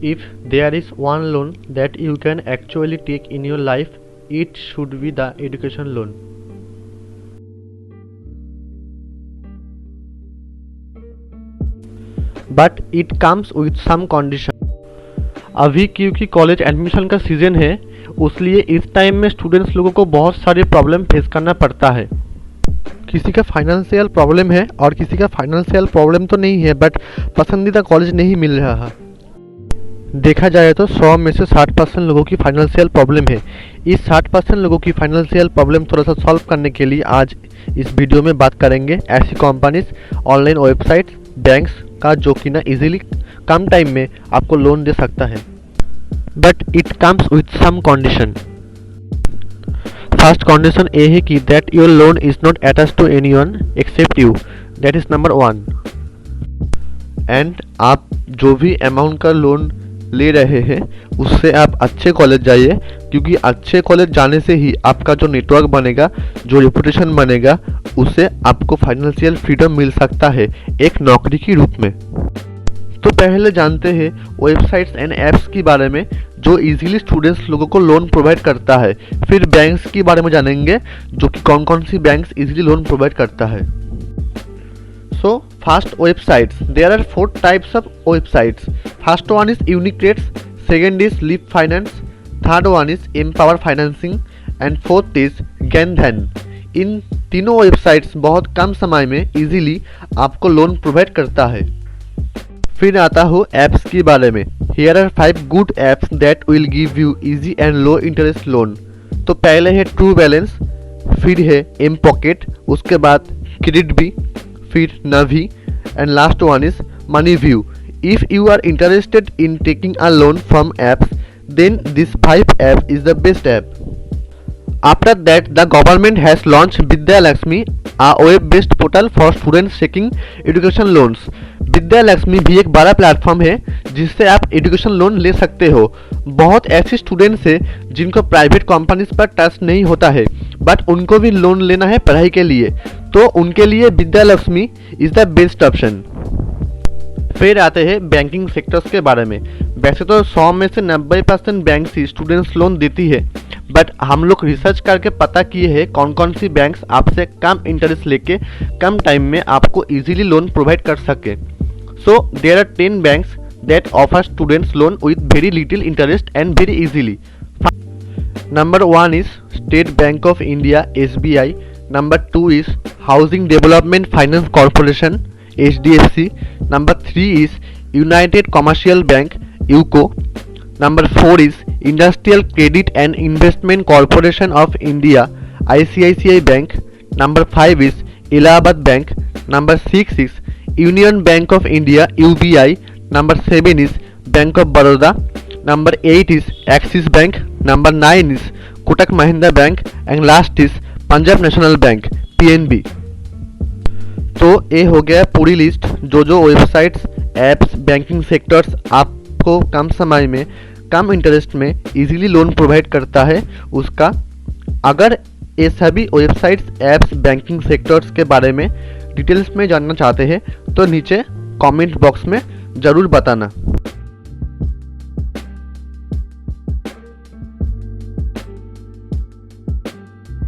If there is one loan that you can actually take in your life, it should be the education loan. But it comes with some condition. अभी क्योंकि college admission का season है, उसलिए इस time में students लोगों को बहुत सारे प्रॉब्लम फेस करना पड़ता है। किसी का फाइनेंशियल प्रॉब्लम है और किसी का फाइनेंशियल प्रॉब्लम तो नहीं है, बट पसंदीदा कॉलेज नहीं मिल रहा है। देखा जाए तो 100 में से 60% लोगों की फाइनेंशियल प्रॉब्लम है। इस 60% लोगों की फाइनेंशियल प्रॉब्लम थोड़ा सा सॉल्व करने के लिए आज इस वीडियो में बात करेंगे ऐसी कंपनीज, ऑनलाइन वेबसाइट्स, बैंक्स का जो कि ना इजीली कम टाइम में आपको लोन दे सकता है, but it comes with some condition. First condition ये है कि that your loan is not attached to anyone except you, that is number 1। And आप जो भी अमाउंट का लोन ले रहे हैं उससे आप अच्छे कॉलेज जाइए, क्योंकि अच्छे कॉलेज जाने से ही आपका जो नेटवर्क बनेगा, जो रेपुटेशन बनेगा, उससे आपको फाइनेंशियल फ्रीडम मिल सकता है एक नौकरी के रूप में। तो पहले जानते हैं वेबसाइट्स एंड ऐप्स के बारे में जो इजीली स्टूडेंट्स लोगों को लोन प्रोवाइड करता है। फिर बैंक्स के बारे में जानेंगे जो कि कौन कौन सी बैंक्स इजीली लोन प्रोवाइड करता है। So first, websites. There are 4 types of websites. First one is Unicredits, second is Leap Finance, third one is Empower Financing and fourth is Gandhan. इन तीनों वेबसाइट्स बहुत कम समय में इजीली आपको loan provide करता है। फिर आता हूँ ऐप्स के बारे में। Here are 5 good apps that will give you easy and low interest loan. तो पहले है ट्रू बैलेंस, फिर है एम पॉकेट, उसके बाद क्रेडिट बी, फिर Navi, and last one is Moneyview. If you are interested in taking a loan from apps, then this 5 app is the best app. After that, the government has launched Vidya Lakshmi, a web-based portal for students seeking education loans. Vidya Lakshmi भी एक बड़ा platform है जिससे आप education loan ले सकते हो। बहुत ऐसे स्टूडेंट्स हैं जिनको प्राइवेट कंपनीज पर ट्रस्ट नहीं होता है, बट उनको भी लोन लेना है पढ़ाई के लिए, तो उनके लिए Vidya Lakshmi is the best option. फिर आते हैं बैंकिंग सेक्टर्स के बारे में। वैसे तो 100 में से 90% बैंक ही स्टूडेंट्स लोन देती है, बट हम लोग रिसर्च करके पता किए हैं कौन कौन सी बैंक्स आपसे कम इंटरेस्ट लेके कम टाइम में आपको इजीली लोन प्रोवाइड कर सके। So there are 10 banks that offer students loan with very little interest and very easily. Number 1 is State Bank of India SBI, number 2 is Housing Development Finance Corporation HDFC, number 3 is United Commercial Bank UCO, number 4 is Industrial Credit and Investment Corporation of India ICICI Bank, number 5 is Allahabad Bank, number 6 is Union Bank of India UBI, number 7 is Bank of Baroda, number 8 is Axis Bank, number 9 is Kotak Mahindra Bank and last is Punjab National Bank PNB। तो ये हो गया पूरी list जो websites, apps, banking sectors आपको कम समय में कम interest में इजीली लोन प्रोवाइड करता है उसका। अगर ये सभी वेबसाइट्स, ऐप्स, बैंकिंग सेक्टर्स के बारे में डिटेल्स में जानना चाहते हैं तो नीचे कमेंट बॉक्स में ज़रूर बताना।